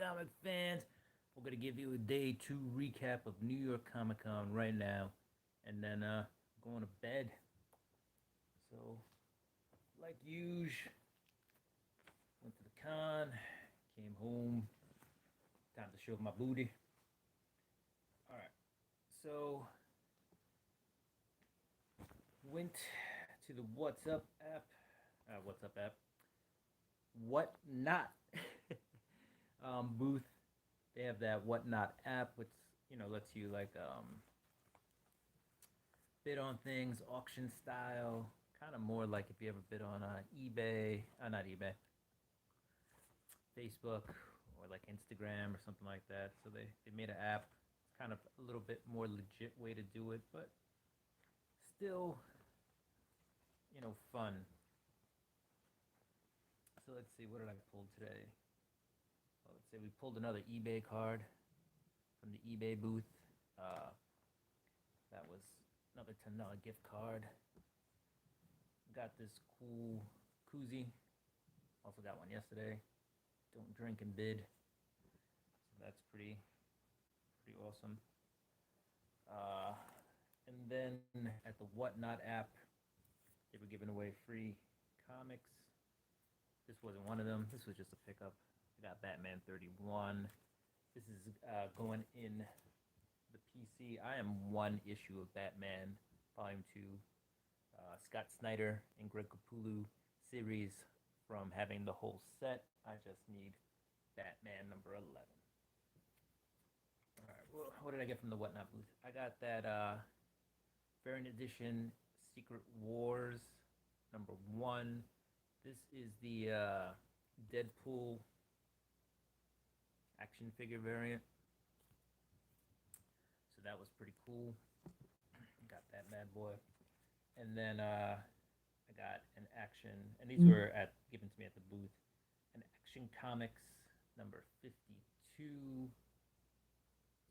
comic fans? We're gonna give you a day two recap of New York Comic Con right now, and then going to bed. So, like usual, went to the con, came home, time to show my booty. All right, so went to the What's Up app. What's Up app? What Not booth. They have that Whatnot app, which lets you like bid on things, auction style, kind of more like if you ever bid on eBay, not eBay, Facebook, or like Instagram or something like that. So they made an app. It's kind of a little bit more legit way to do it, but still, fun. So let's see, what did I pull today? Well, let's say we pulled another eBay card from the eBay booth. That was another $10 gift card. Got this cool koozie. Also got one yesterday. Don't drink and bid. So that's pretty awesome. And then at the Whatnot app, they were giving away free comics. This wasn't one of them. This was just a pickup. I got Batman 31. This is going in the PC. I am one issue of Batman Volume 2. Scott Snyder and Greg Capullo series from having the whole set. I just need Batman number 11. All right, well, what did I get from the Whatnot booth? I got that Variant Edition Secret Wars number 1. This is the Deadpool action figure variant. So that was pretty cool. Got that bad boy. And then I got an action, and these were given to me at the booth. An Action Comics number 52.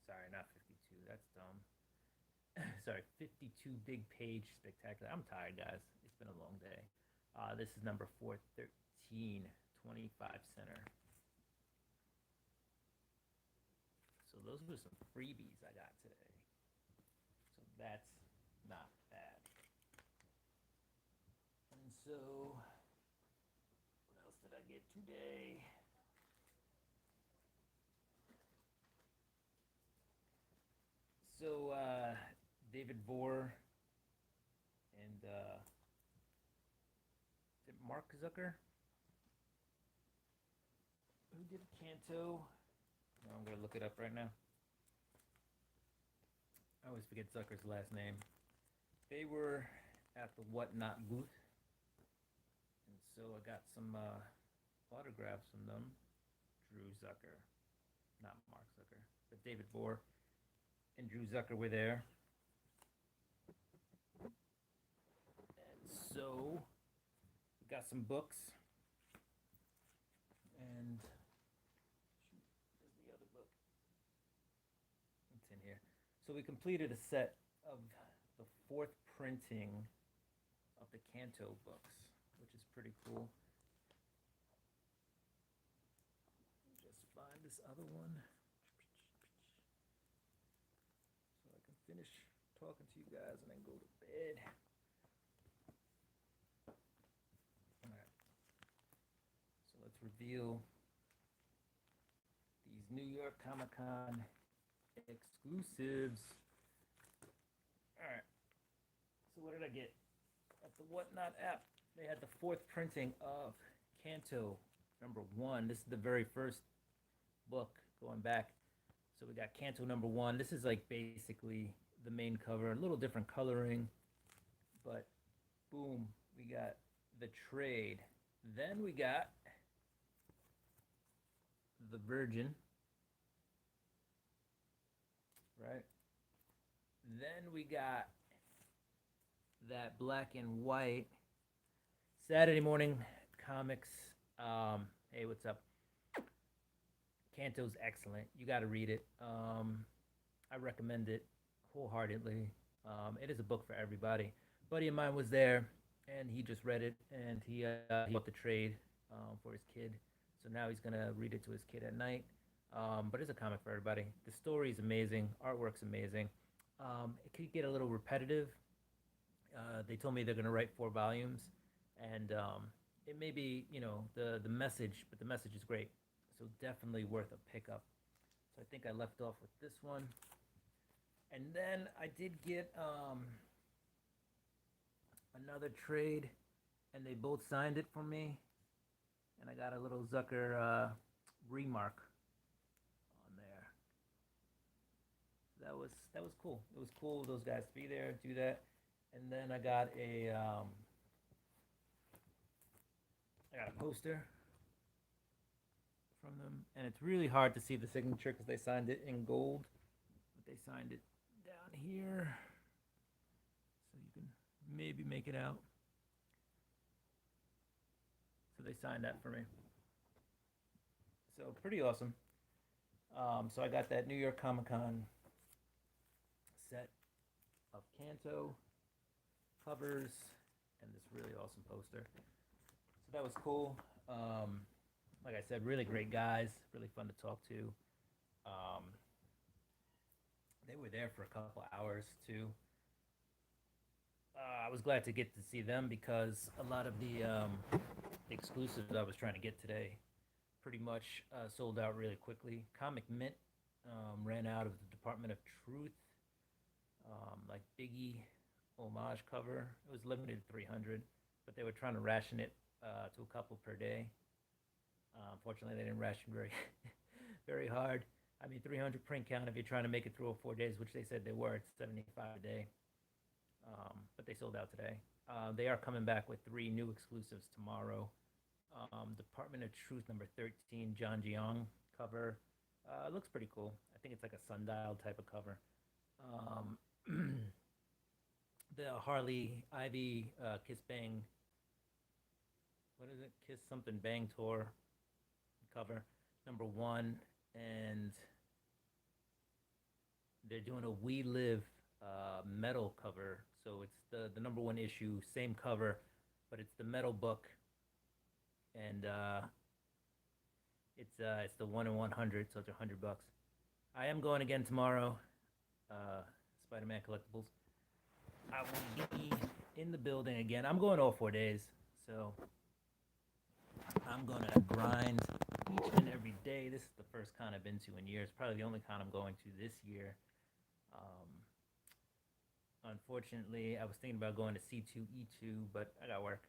Sorry, not 52. That's dumb. Sorry, 52 big page spectacular. I'm tired, guys. It's been a long day. This is number 413, 25 center. So those were some freebies I got today. So that's not bad. And so, what else did I get today? So, David Bohr and is it Mark Zucker? Who did Canto? I'm going to look it up right now. I always forget Zucker's last name. They were at the Whatnot booth. And so I got some autographs from them. Drew Zucker. Not Mark Zucker. But David Bohr and Drew Zucker were there. And so we got some books. And so we completed a set of the 4th printing of the Canto books, which is pretty cool. Just find this other one so I can finish talking to you guys and then go to bed. All right. So let's reveal these New York Comic Con exclusives. All right. So what did I get? At the Whatnot app, they had the 4th printing of Canto number 1. This is the very first book going back. So we got Canto number 1. This is like basically the main cover, a little different coloring, but boom, we got the trade. Then we got the Virgin. Right. Then we got that black and white Saturday morning comics. Hey, what's up? Canto's excellent. You got to read it. I recommend it wholeheartedly. It is a book for everybody. A buddy of mine was there, and he just read it, and he bought the trade for his kid. So now he's gonna read it to his kid at night. But it's a comic for everybody. The story is amazing, artwork's amazing. It could get a little repetitive. They told me they're going to write 4 volumes, and it may be, the message, but the message is great. So definitely worth a pickup. So I think I left off with this one. And then I did get another trade, and they both signed it for me. And I got a little Zucker remark on there. That was cool. It was cool those guys to be there, do that. And then I got a poster from them, and it's really hard to see the signature because they signed it in gold, but they signed it down here, so you can maybe make it out. So they signed that for me. So pretty awesome. So I got that New York Comic Con set of Kanto covers and this really awesome poster. So that was cool. Like I said, really great guys, really fun to talk to. They were there for a couple hours too. I was glad to get to see them because a lot of the exclusives I was trying to get today pretty much sold out really quickly. Comic Mint ran out of the Department of Truth, like Biggie homage cover. It was limited to 300, but they were trying to ration it to a couple per day. Unfortunately, they didn't ration very, very hard. I mean, 300 print count if you're trying to make it through 4 days, which they said they were. It's 75 a day, but they sold out today. They are coming back with 3 new exclusives tomorrow. Department of Truth number 13, John Jeong cover. Looks pretty cool. I think it's like a sundial type of cover. The Harley Ivy Kiss Bang, what is it? Kiss something Bang tour cover number 1, and they're doing a We Live metal cover. So it's the number 1 issue, same cover, but it's the metal book, and it's the 1 in 100, so it's $100. I am going again tomorrow. Spider-Man Collectibles. I will be in the building again. I'm going all 4 days, so I'm gonna grind each and every day. This is the first con I've been to in years. Probably the only con I'm going to this year. Unfortunately, I was thinking about going to C2E2, but I got work,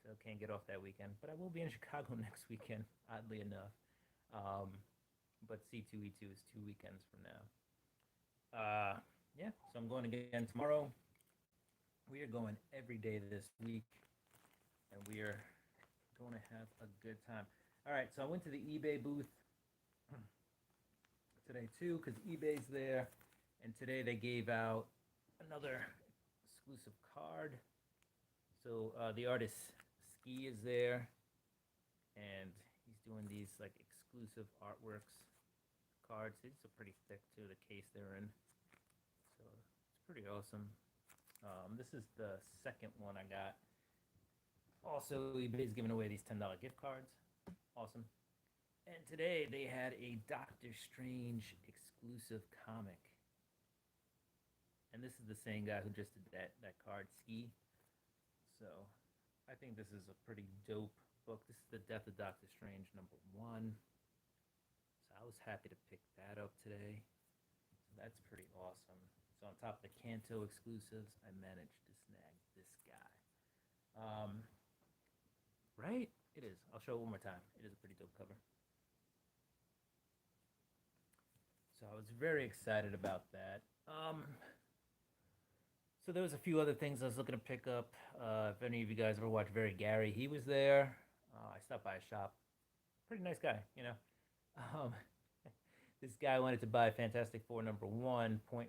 so can't get off that weekend. But I will be in Chicago next weekend, oddly enough. But C2E2 is 2 weekends from now. Yeah, so I'm going again tomorrow. We are going every day this week, and we are going to have a good time. All right, so I went to the eBay booth today too, because eBay's there, and today they gave out another exclusive card. So the artist Ski is there, and he's doing these like exclusive artworks cards. These are pretty thick too, the case they're in, so it's pretty awesome. This is the second one I got. Also, eBay's giving away these $10 gift cards. Awesome. And today they had a Doctor Strange exclusive comic. And this is the same guy who just did that card, Ski. So I think this is a pretty dope book. This is The Death of Doctor Strange number 1. So I was happy to pick that up today. So that's pretty awesome. So on top of the Kanto exclusives, I managed to snag this guy. Right? It is. I'll show it one more time. It is a pretty dope cover. So I was very excited about that. So there was a few other things I was looking to pick up. If any of you guys ever watched Very Gary, he was there. I stopped by his shop. Pretty nice guy, you know. This guy wanted to buy Fantastic Four number 1.5.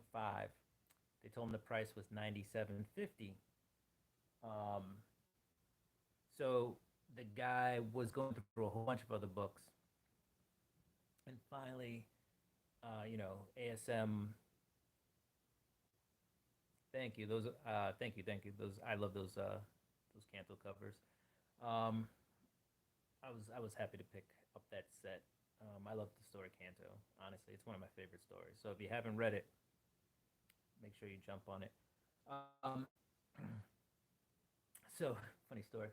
They told him the price was $97.50. So the guy was going through a whole bunch of other books, and finally, ASM. Thank you. Thank you. Those, I love those Kanto covers. I was happy to pick up that set. I love the story Kanto. story. So if you haven't read it, make sure you jump on it. Um, so funny story.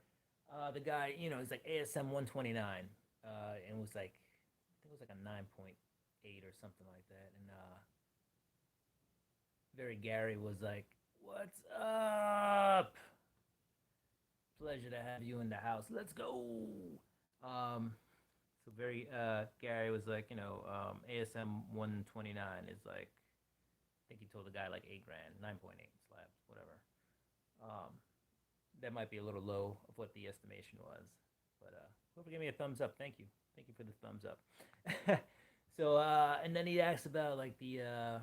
The guy, he's like ASM 129, and was like, I think it was like a 9.8 or something like that. And Very Gary was like, "What's up? Pleasure to have you in the house. Let's go." Um, so very Gary was like, ASM 129 is like, I think he told the guy like 8 grand, 9.8 slabs, whatever. Um, that might be a little low of what the estimation was, but whoever gave me a thumbs up, thank you for the thumbs up. So and then he asked about like the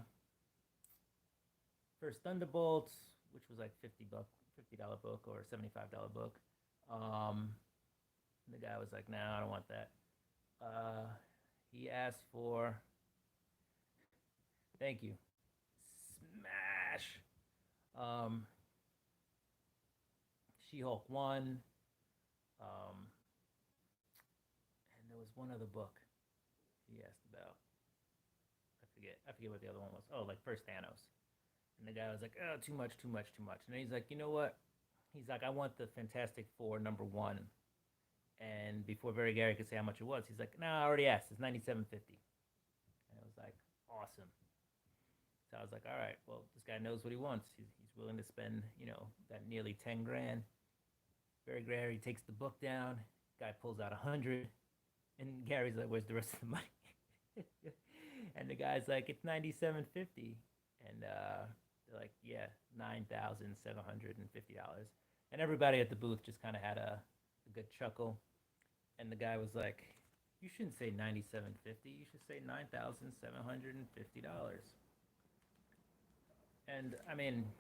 first Thunderbolts, which was like $50 book or $75 book. The guy was like, "No, I don't want that." He asked for, thank you, Smash. She-Hulk 1. And there was one other book he asked about. I forget what the other one was. Oh, like First Thanos. And the guy was like, "Oh, too much. And then he's like, "You know what?" He's like, "I want the Fantastic Four #1." And before Very Gary could say how much it was, he's like, "No, I already asked. It's $97.50." And it was like, awesome. So I was like, all right, well, this guy knows what he wants. He's willing to spend, that nearly 10 grand. Very Gary takes the book down. Guy pulls out 100, and Gary's like, "Where's the rest of the money?" And the guy's like, "It's $97.50, and they're like, "Yeah, $9,750." And everybody at the booth just kind of had a good chuckle. And the guy was like, "You shouldn't say $97.50. You should say $9,750." And I mean,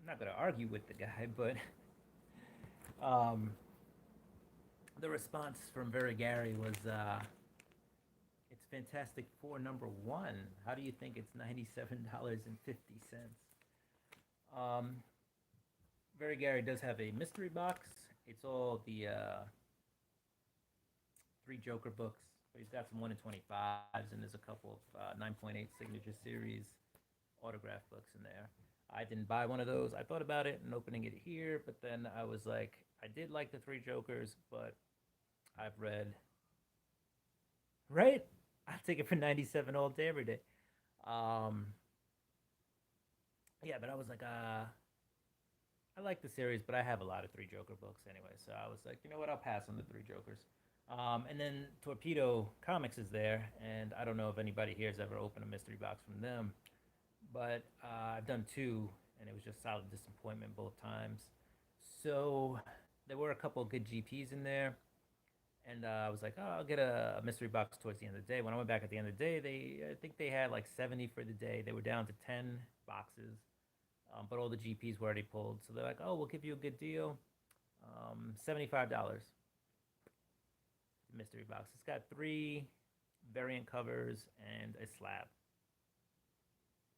I'm not gonna argue with the guy, but the response from Very Gary was, "It's Fantastic Four #1. How do you think it's $97.50?" Very Gary does have a mystery box. It's all the 3 Joker books, but he's got some 1 in 25s, and there's a couple of 9.8 signature series autograph books in there. I didn't buy one of those. I thought about it and opening it here, but then I was like, I did like the 3 Jokers, but I've read, right? I'll take it for 97 all day, every day. Yeah, but I was like, I like the series, but I have a lot of 3 Joker books anyway, so I was like, you know what? I'll pass on the 3 Jokers. And then Torpedo Comics is there, and I don't know if anybody here has ever opened a mystery box from them, but I've done 2, and it was just solid disappointment both times. So there were a couple of good GPs in there, and I was like, "Oh, I'll get a mystery box towards the end of the day." When I went back at the end of the day, I think they had like 70 for the day. They were down to 10 boxes, but all the GPs were already pulled. So they're like, "Oh, we'll give you a good deal, $75." Mystery box. It's got 3 variant covers and a slab.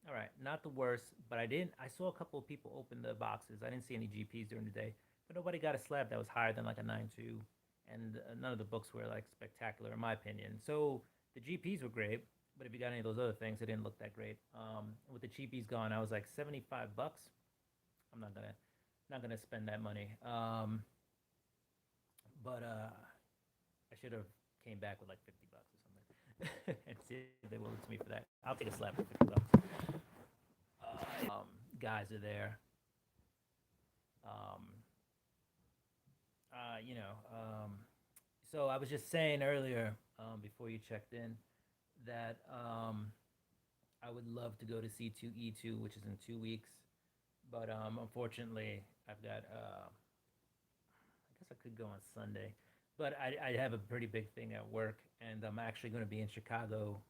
All right, not the worst, but I saw a couple of people open the boxes. I didn't see any GPs during the day, but nobody got a slab that was higher than like a 9.2, and none of the books were like spectacular in my opinion. So the GPs were great, but if you got any of those other things, it didn't look that great. With the GPs gone, I was like $75. I'm not gonna spend that money. But I should have came back with like $50 or something, and see if they will it to me for that. I'll take a slab for $50. Guys are there. You know, so I was just saying earlier, before you checked in, that I would love to go to C2E2, which is in 2 weeks, but unfortunately, I've got. I guess I could go on Sunday, but I have a pretty big thing at work, and I'm actually going to be in Chicago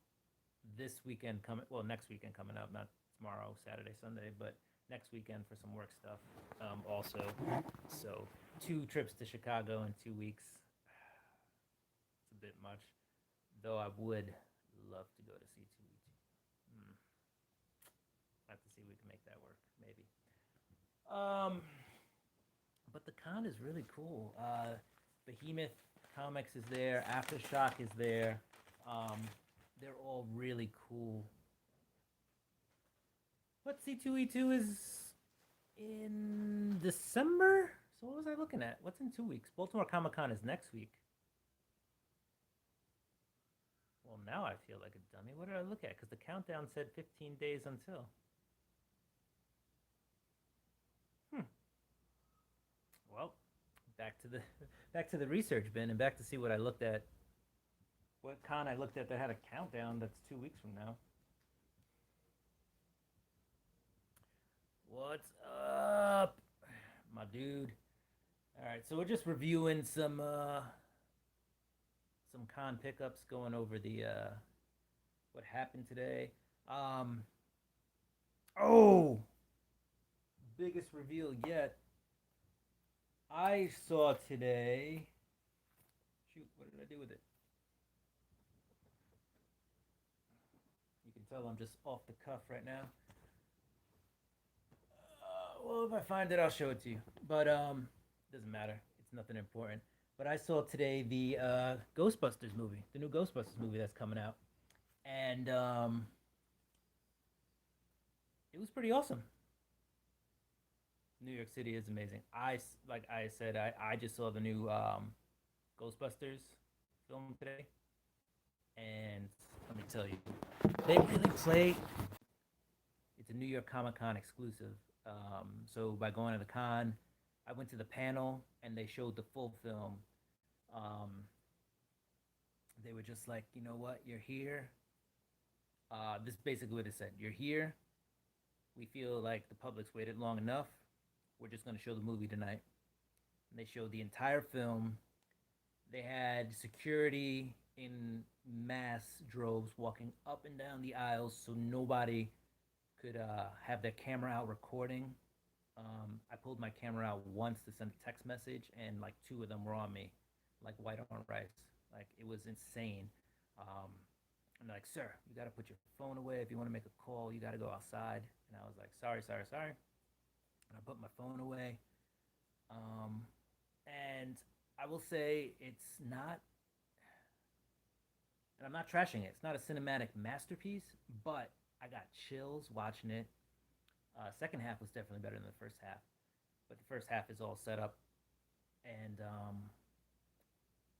this weekend next weekend coming up, not tomorrow, Saturday, Sunday, but next weekend for some work stuff, also. So 2 trips to Chicago in 2 weeks. It's a bit much, though I would love to go to C2E2. Have to see if we can make that work, maybe. But the con is really cool. Behemoth Comics is there. Aftershock is there. They're all really cool But C2E2 is in December? So what was I looking at? What's in 2 weeks? Baltimore Comic Con is next week. Well, now I feel like a dummy. What did I look at? Because the countdown said 15 days until. Well, back to the research bin and back to see what I looked at. What con I looked at that had a countdown that's 2 weeks from now. What's up, my dude? All right, so we're just reviewing some con pickups, going over the what happened today. Oh, biggest reveal yet. I saw today. Shoot, what did I do with it? You can tell I'm just off the cuff right now. Well, if I find it, I'll show it to you. But doesn't matter. It's nothing important. But I saw today the Ghostbusters movie, the new Ghostbusters movie that's coming out, and it was pretty awesome. New York City is amazing. Like I said, I just saw the new Ghostbusters film today, and let me tell you, they really play. It's a New York Comic Con exclusive. So by going to the con, I went to the panel and they showed the full film. They were just like, you know what, you're here. This is basically what it said. You're here. We feel like the public's waited long enough. We're just going to show the movie tonight. And they showed the entire film. They had security in mass droves walking up and down the aisles so nobody could have their camera out recording. I pulled my camera out once to send a text message, and like 2 of them were on me, like white on rice. Like, it was insane. And they're like, sir, you got to put your phone away. If you want to make a call, you got to go outside. And I was like, sorry. And I put my phone away. And I will say it's not, and I'm not trashing it, it's not a cinematic masterpiece, but I got chills watching it. Second half was definitely better than the first half, but the first half is all set up, and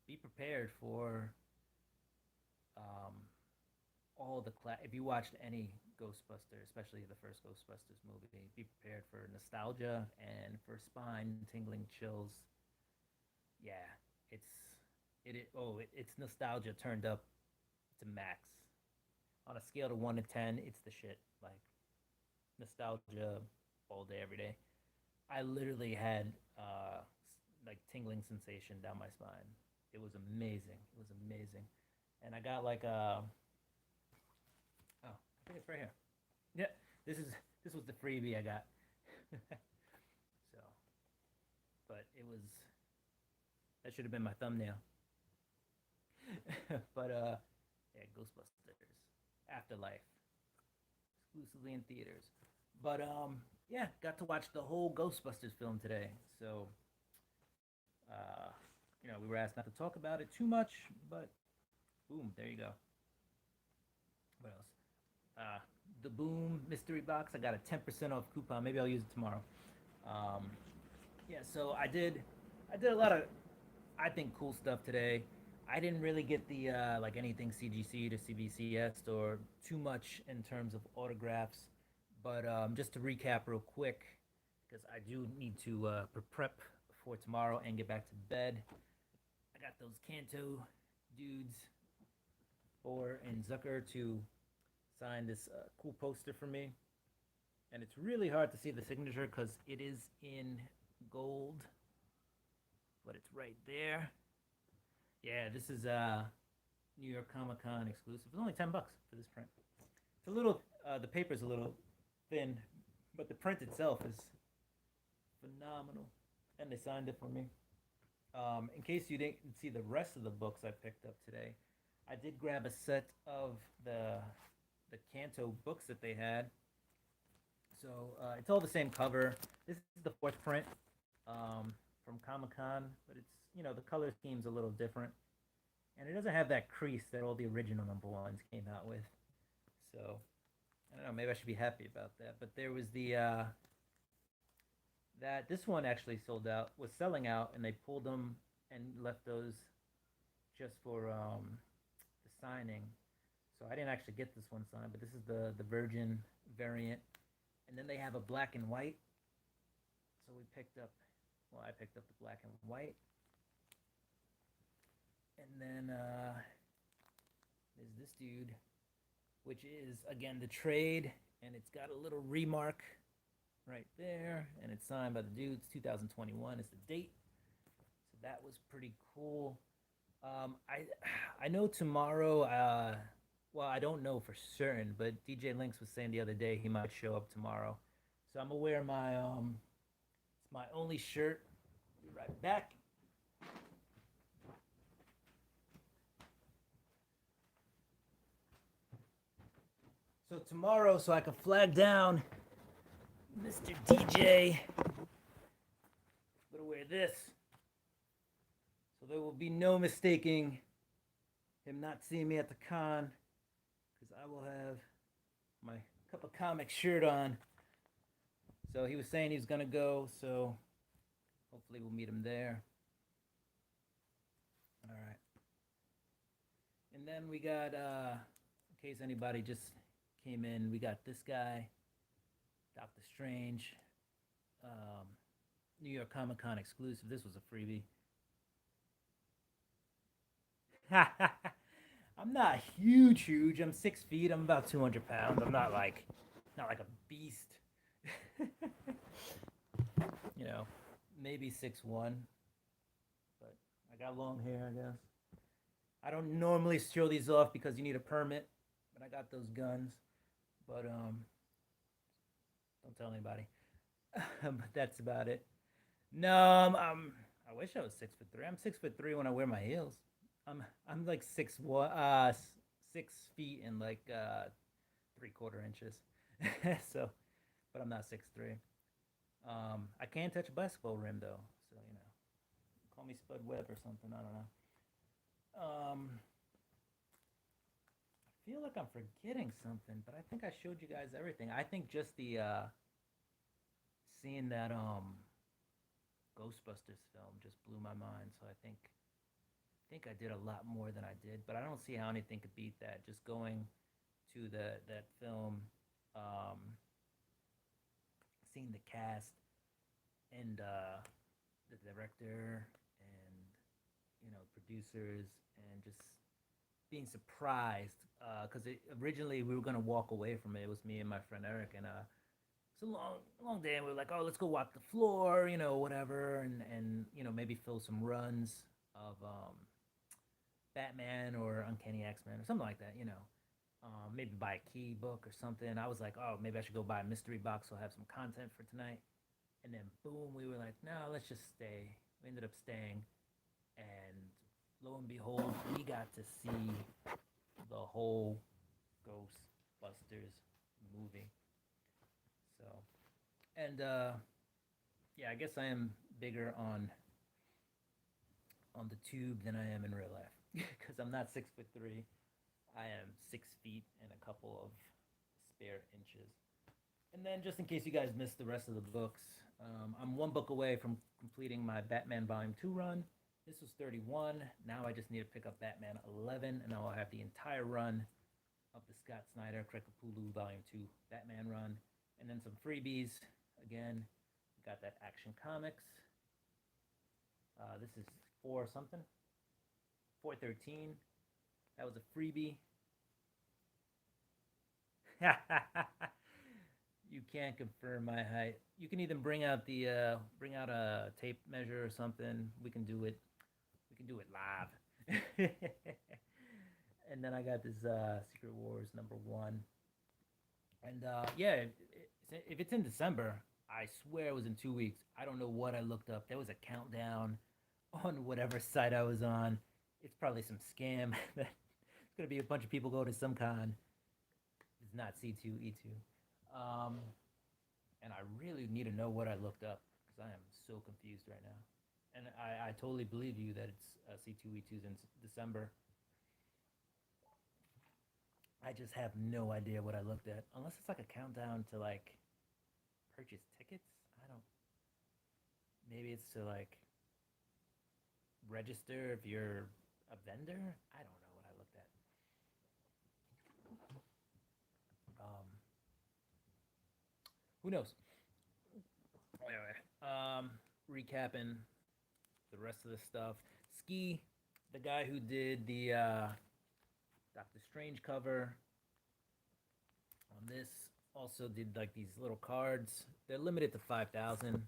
be prepared for all the if you watched any Ghostbuster, especially the first Ghostbusters movie, be prepared for nostalgia and for spine-tingling chills. Yeah, it's nostalgia turned up to max. On a scale of 1 to 10, it's the shit. Like, nostalgia all day, every day. I literally had like tingling sensation down my spine. It was amazing. And I got like a I think it's right here. Yeah, this was the freebie I got. So, but that should have been my thumbnail. But yeah, Ghostbusters Afterlife, exclusively in theaters. But yeah, got to watch the whole Ghostbusters film today. So we were asked not to talk about it too much, but boom, there you go. What else? The Boom mystery box. I got a 10% off coupon. Maybe I'll use it tomorrow. Yeah, so I did a lot of, I think, cool stuff today. I didn't really get the like anything CGC to CBCS or too much in terms of autographs, but just to recap real quick, because I do need to prep for tomorrow and get back to bed. I got those Kanto dudes, Bohr and Zucker, to sign this cool poster for me, and it's really hard to see the signature because it is in gold, but it's right there. Yeah, this is New York Comic Con exclusive. It's only $10 for this print. It's a little, the paper's a little thin, but the print itself is phenomenal, and they signed it for me. In case you didn't see the rest of the books I picked up today, I did grab a set of the Kanto books that they had. So it's all the same cover. This is the 4th print from Comic-Con, but it's, the color scheme's a little different. And it doesn't have that crease that all the original number 1s came out with. So I don't know. Maybe I should be happy about that. But there was the that this one actually sold out, was selling out, and they pulled them and left those just for the signing. So I didn't actually get this one signed, but this is the Virgin variant, and then they have a black and white. So we picked up, well, I picked up the black and white, and then there's this dude, which is again the trade, and it's got a little remark right there, and it's signed by the dude. It's 2021 is the date, so that was pretty cool. I know tomorrow. Well, I don't know for certain, but DJ Lynx was saying the other day he might show up tomorrow, so I'm gonna wear my it's my only shirt. I'll be right back. So tomorrow, so I can flag down Mr. DJ. I'm gonna wear this, so there will be no mistaking him not seeing me at the con, because I will have my Cup of Comics shirt on. So he was saying he was gonna go, so hopefully we'll meet him there. All right. And then we got, in case anybody just came in, we got this guy, Doctor Strange, New York Comic Con exclusive. This was a freebie. I'm not huge. I'm 6 feet. I'm about 200 pounds. I'm not like a beast. You know, maybe 6'1", but I got long hair, I guess. I don't normally show these off because you need a permit, but I got those guns. But don't tell anybody. But that's about it. No, I wish I was 6'3". I'm 6'3" when I wear my heels. I'm like 6 feet and like 3/4 inches. So, but I'm not 6'3". I can touch a basketball rim though, so you know, call me Spud Webb or something. I don't know. I feel like I'm forgetting something, but I think I showed you guys everything. I think just the seeing that Ghostbusters film just blew my mind. So I think I did a lot more than I did, but I don't see how anything could beat that. Just going to that film, seeing the cast and the director and producers, and just being surprised because originally we were gonna walk away from it. It was me and my friend Eric, and it's a long day, and we were like, oh, let's go walk the floor, whatever, and maybe fill some runs of Batman or Uncanny X-Men or something like that, maybe buy a key book or something. I was like, oh, maybe I should go buy a mystery box so I'll have some content for tonight. And then boom, we were like, no, let's just stay. We ended up staying, and lo and behold, we got to see the whole Ghostbusters movie. So, and yeah, I guess I am bigger on the tube than I am in real life, because I'm not 6'3". I am 6 feet and a couple of spare inches. And then, just in case you guys missed the rest of the books, I'm one book away from completing my Batman Volume 2 run. This was 31. Now I just need to pick up Batman 11, and I'll have the entire run of the Scott Snyder Krekapulu Volume 2 Batman run. And then some freebies. Again, got that Action Comics. This is 4 something. 413. That was a freebie. You can't confirm my height. You can even bring out a tape measure or something. We can do it. We can do it live. And then I got this Secret Wars #1. And yeah, if it's in December, I swear it was in 2 weeks. I don't know what I looked up. There was a countdown on whatever site I was on. It's probably some scam. It's gonna be a bunch of people go to some con. It's not C2E2. And I really need to know what I looked up, because I am so confused right now. And I totally believe you that it's C2E2's in December. I just have no idea what I looked at, unless it's like a countdown to like purchase tickets. I don't. Maybe it's to like register if you're a vendor. I don't know what I looked at. Who knows? Anyway, recapping the rest of the stuff. Ski, the guy who did the Doctor Strange cover on this, also did like these little cards. They're limited to 5,000.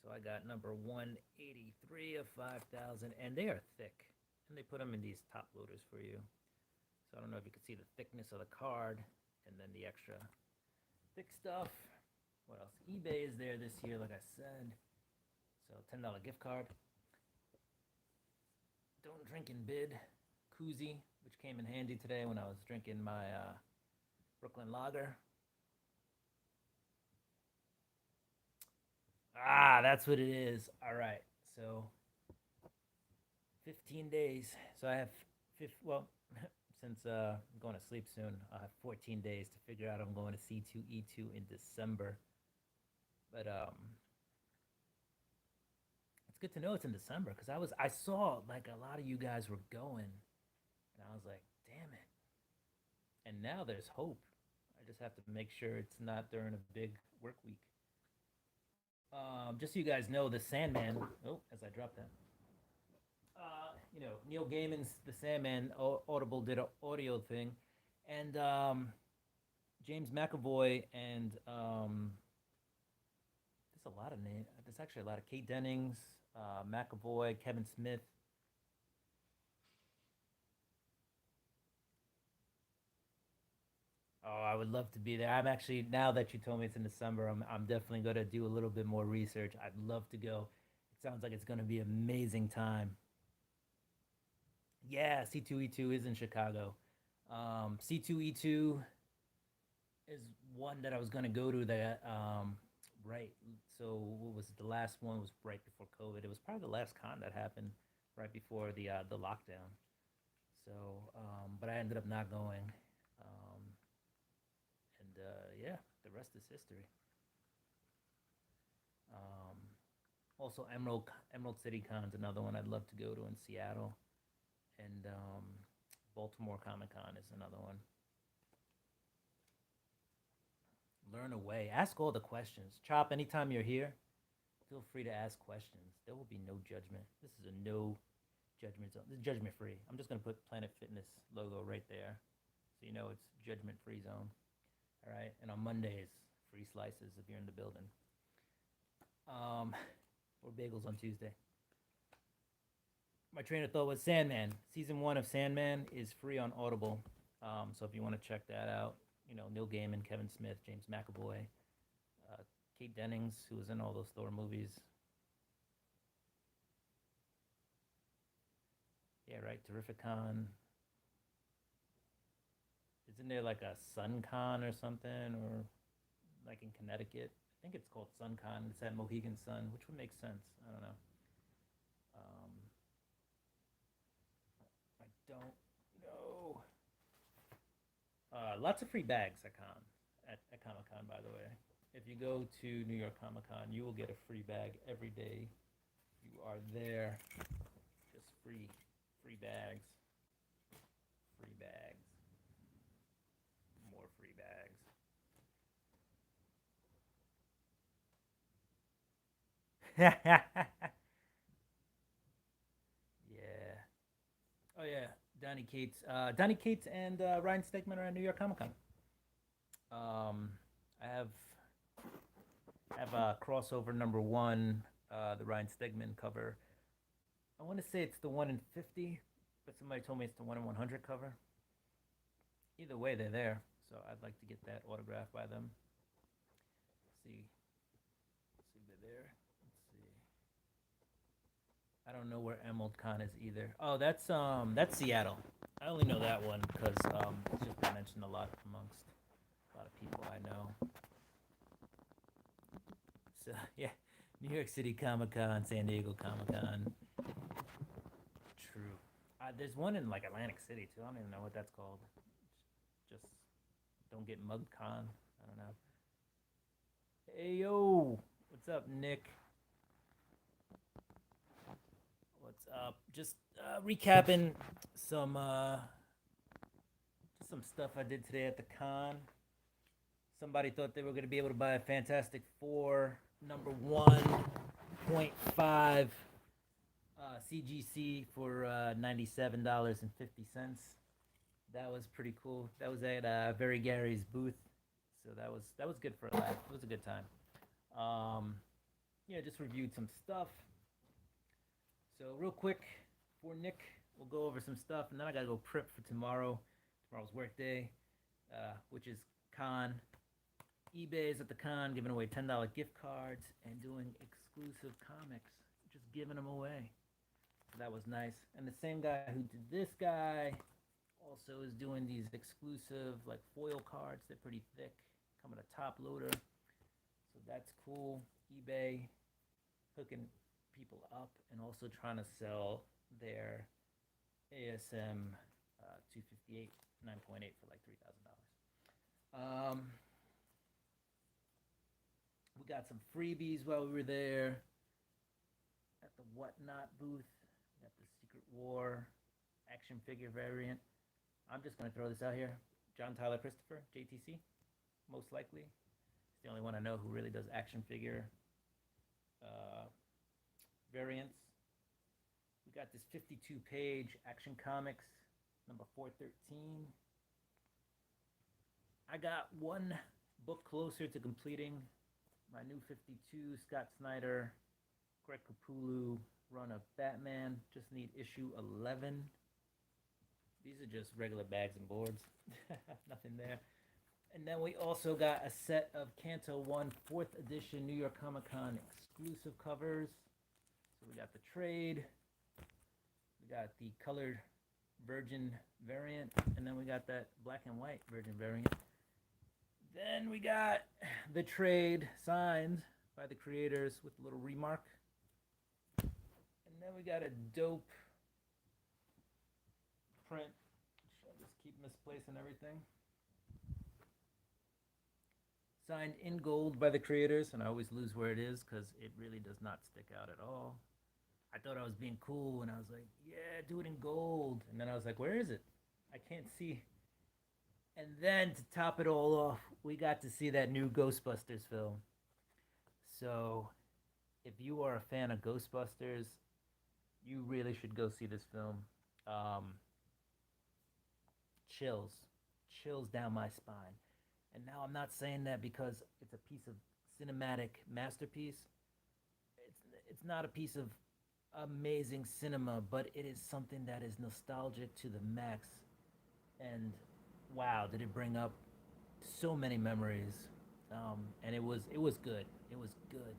So I got number 183 of 5,000, and they are thick. And they put them in these top loaders for you. So I don't know if you can see the thickness of the card, and then the extra thick stuff. What else? eBay is there this year, like I said. So $10 gift card. Don't drink and bid koozie, which came in handy today when I was drinking my Brooklyn Lager. Ah, that's what it is. All right. So 15 days. So I have, since I'm going to sleep soon, I have 14 days to figure out I'm going to C2E2 in December. But it's good to know it's in December because I saw like a lot of you guys were going, and I was like, damn it. And now there's hope. I just have to make sure it's not during a big work week. Just so you guys know, the Sandman. Oh, as I dropped that. Neil Gaiman's The Sandman. Audible did an audio thing, and James McAvoy and there's a lot of names. There's actually a lot of Kate Dennings, McAvoy, Kevin Smith. Oh, I would love to be there. I'm actually, now that you told me it's in December, I'm definitely gonna do a little bit more research. I'd love to go. It sounds like it's gonna be an amazing time. Yeah, C2E2 is in Chicago. C2E2 is one that I was gonna go to that right. So what was it? The last one was right before COVID. It was probably the last con that happened right before the lockdown. So but I ended up not going. Um, and yeah, the rest is history. Um, Also, Emerald City Con's another one I'd love to go to in Seattle, and Baltimore Comic Con is another one. Learn away. Ask all the questions. Chop, anytime you're here, feel free to ask questions. There will be no judgment. This is a no judgment zone. This is judgment free. I'm just gonna put Planet Fitness logo right there, so you know it's judgment free zone. All right. And on Mondays, free slices if you're in the building. Um, or bagels on Tuesday. My train of thought was Sandman. Season 1 of Sandman is free on Audible. So if you want to check that out, Neil Gaiman, Kevin Smith, James McAvoy, uh, Kate Dennings, who was in all those Thor movies. Yeah, right. Terrificon. Isn't there like a SunCon or something, or like in Connecticut? I think it's called SunCon. It's at Mohegan Sun, which would make sense. I don't know. Um, I don't know. Lots of free bags at Comic Con, by the way. If you go to New York Comic Con, you will get a free bag every day you are there. Just free bags, free bags, more free bags. Yeah. Oh yeah, Donny Cates, and Ryan Stegman are at New York Comic Con. I have a crossover number one, the Ryan Stegman cover. I want to say it's the 1 in 50, but somebody told me it's the 1 in 100 cover. Either way, they're there, so I'd like to get that autographed by them. Let's see if they're there. Let's see. I don't know where Emerald Con is either. Oh, that's Seattle. I only know that one because it's just been mentioned a lot amongst a lot of people I know. So yeah, New York City Comic Con, San Diego Comic Con. True. There's one in like Atlantic City too. I don't even know what that's called. just don't get mugged con. I don't know. Hey yo, what's up, Nick? What's up? Just recapping some some stuff I did today at the con. Somebody thought they were going to be able to buy a Fantastic Four number 1.5 CGC for $97.50. That was pretty cool. That was at Very Gary's booth, so that was good for a laugh. It was a good time. Yeah, just reviewed some stuff. So real quick for Nick, we'll go over some stuff, and then I gotta go prep for tomorrow. Tomorrow's work day, which is con. eBay is at the con, giving away $10 gift cards and doing exclusive comics, just giving them away. So that was nice. And the same guy who did this guy also is doing these exclusive like foil cards. They're pretty thick, come in a top loader. So that's cool. eBay hooking people up and also trying to sell their ASM 258 9.8 for like $3,000. We got some freebies while we were there at the Whatnot booth. We got the Secret War action figure variant. I'm just going to throw this out here. John Tyler Christopher, JTC, most likely. He's the only one I know who really does action figure variants. We got this 52-page Action Comics, number 413. I got one book closer to completing my new 52 Scott Snyder, Greg Capullo run of Batman. Just need issue 11. These are just regular bags and boards. Nothing there. And then we also got a set of Canto 1 4th edition New York Comic Con exclusive covers. So we got the trade. We got the colored Virgin variant. And then we got that black and white Virgin variant. Then we got the trade signed by the creators with a little remark. And then we got a dope print. I'll just keep misplacing everything. Signed in gold by the creators, and I always lose where it is because it really does not stick out at all. I thought I was being cool, and I was like, yeah, do it in gold. And then I was like, where is it? I can't see. And then to top it all off, we got to see that new Ghostbusters film. So if you are a fan of Ghostbusters, you really should go see this film. Chills down my spine. And now I'm not saying that because it's a piece of cinematic masterpiece. It's not a piece of amazing cinema, but it is something that is nostalgic to the max. And wow, did it bring up so many memories. And it was good. It was good.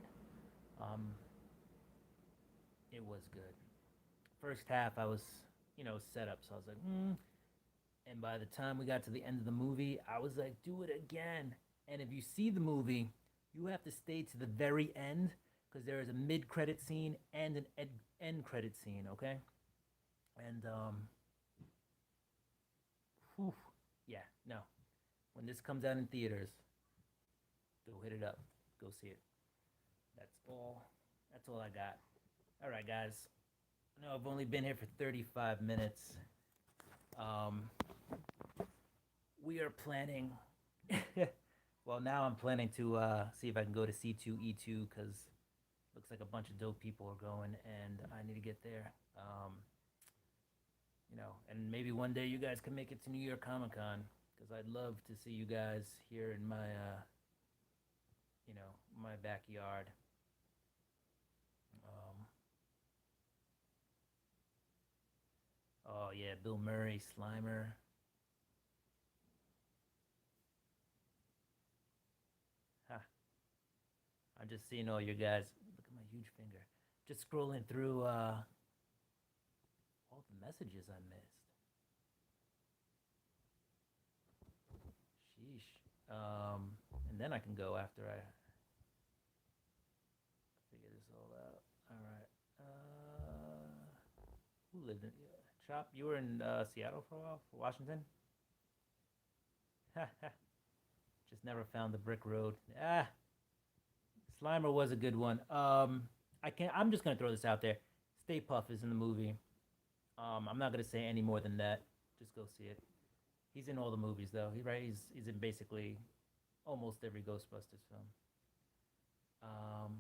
It was good. First half I was, set up, so I was like, And by the time we got to the end of the movie, I was like, do it again. And if you see the movie, you have to stay to the very end because there is a mid-credit scene and an end credit scene, okay? And, yeah, no. When this comes out in theaters, go hit it up. Go see it. That's all I got. All right, guys. I know I've only been here for 35 minutes. We are planning. Well, now I'm planning to see if I can go to C2E2 because looks like a bunch of dope people are going, and I need to get there. And maybe one day you guys can make it to New York Comic Con because I'd love to see you guys here in my, my backyard. Oh yeah, Bill Murray, Slimer. I'm just seeing all you guys. Look at my huge finger. Just scrolling through all the messages I missed. Sheesh. And then I can go after I figure this all out. All right. Who lived in Chop? You were in Seattle for a while, for Washington? Just never found the brick road. Slimer was a good one. I can't. I'm just gonna throw this out there. Stay Puff is in the movie. I'm not gonna say any more than that. Just go see it. He's in all the movies though. He's in basically almost every Ghostbusters film. Um,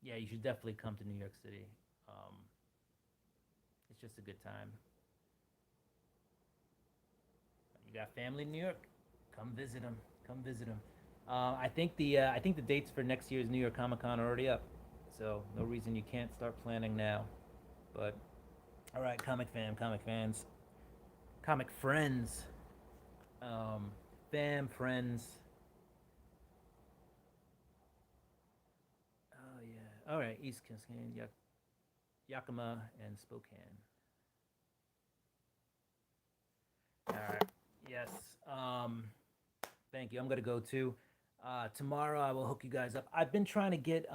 yeah, you should definitely come to New York City. Um, it's just a good time. You got family in New York? Come visit them. Come visit them. I think the dates for next year's New York Comic Con are already up, so no reason you can't start planning now. But all right, comic fans, comic friends, um, fam friends. Oh yeah. All right, East Cascade, Yakima, and Spokane. All right. Yes. Thank you. I'm gonna go too. Tomorrow I will hook you guys up. I've been trying to get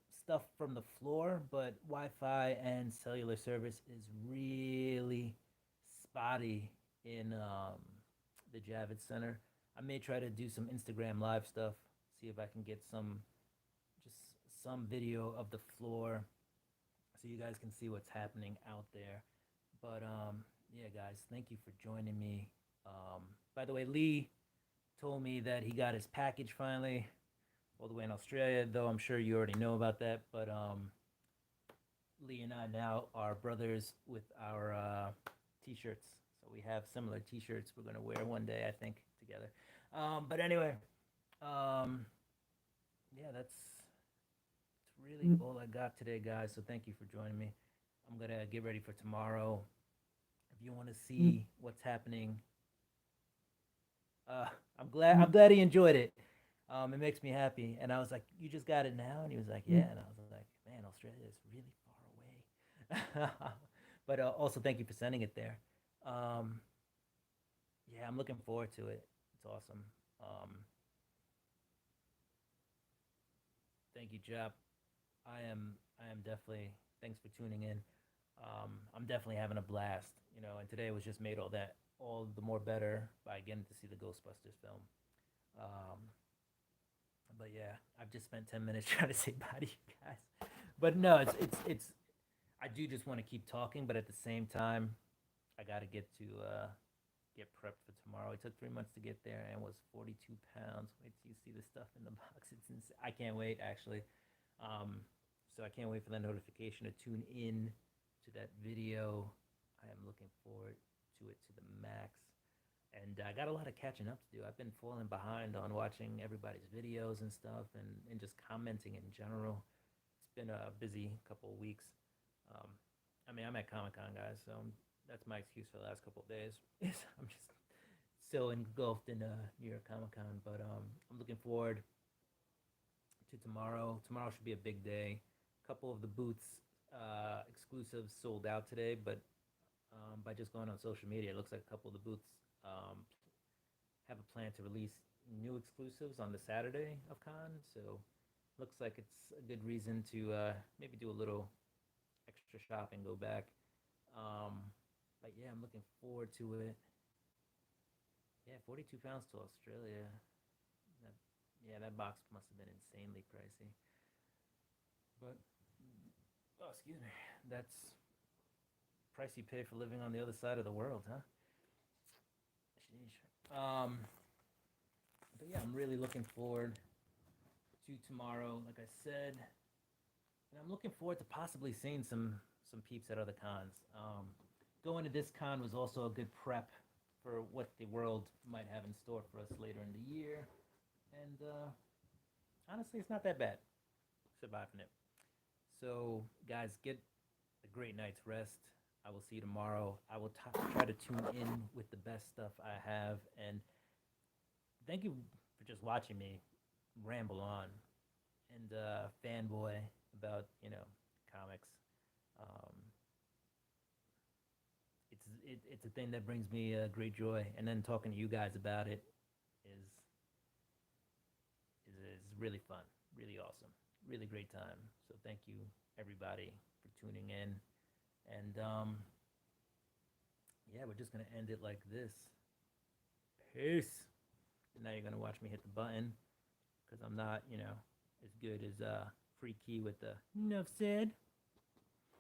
stuff from the floor, but Wi-Fi and cellular service is really spotty in the Javits Center. I may try to do some Instagram live stuff, see if I can get just some video of the floor, so you guys can see what's happening out there. But yeah, guys, thank you for joining me. By the way, Lee told me that he got his package finally, all the way in Australia. Though I'm sure you already know about that. But Lee and I now are brothers with our t-shirts. So we have similar t-shirts we're gonna wear one day, I think, together. But anyway, um, yeah, that's really all I got today, guys. So thank you for joining me. I'm gonna get ready for tomorrow. If you want to see what's happening, uh, I'm glad he enjoyed it. It makes me happy. And I was like, "You just got it now?" And he was like, "Yeah." And I was like, "Man, Australia is really far away." But also, thank you for sending it there. Um, yeah, I'm looking forward to it. It's awesome. Thank you, Jap. I am definitely. Thanks for tuning in. I'm definitely having a blast. And today was just made all the more better by getting to see the Ghostbusters film. Um, but yeah, I've just spent 10 minutes trying to say bye to you guys. But no, it's. I do just want to keep talking, but at the same time, I got to get prepped for tomorrow. It took 3 months to get there and was 42 pounds. Wait till you see the stuff in the box. I can't wait actually. So I can't wait for the notification to tune in to that video. I am looking forward to it to the max. And I got a lot of catching up to do. I've been falling behind on watching everybody's videos and stuff, and just commenting in general. It's been a busy couple of weeks. Um, I mean, I'm at Comic Con, guys, so that's my excuse for the last couple of days. I'm just so engulfed in New York Comic Con, but I'm looking forward to tomorrow. Tomorrow should be a big day. A couple of the booths exclusives sold out today, but by just going on social media, it looks like a couple of the booths um, have a plan to release new exclusives on the Saturday of con. So looks like it's a good reason to maybe do a little extra shopping, go back. But yeah, I'm looking forward to it. Yeah, 42 pounds to Australia. That, yeah, that box must have been insanely pricey. But oh, excuse me, that's price you pay for living on the other side of the world, huh? Sheesh. But yeah, I'm really looking forward to tomorrow. Like I said, and I'm looking forward to possibly seeing some peeps at other cons. Going to this con was also a good prep for what the world might have in store for us later in the year. And honestly, it's not that bad. Surviving it. So, guys, get a great night's rest. I will see you tomorrow. I will try to tune in with the best stuff I have. And thank you for just watching me ramble on and fanboy about, comics. Um, it's a thing that brings me great joy. And then talking to you guys about it is is really fun, really awesome, really great time. So thank you everybody for tuning in. And yeah, we're just gonna end it like this. Peace. And now you're gonna watch me hit the button, because I'm not, as good as Free Key with the enough said.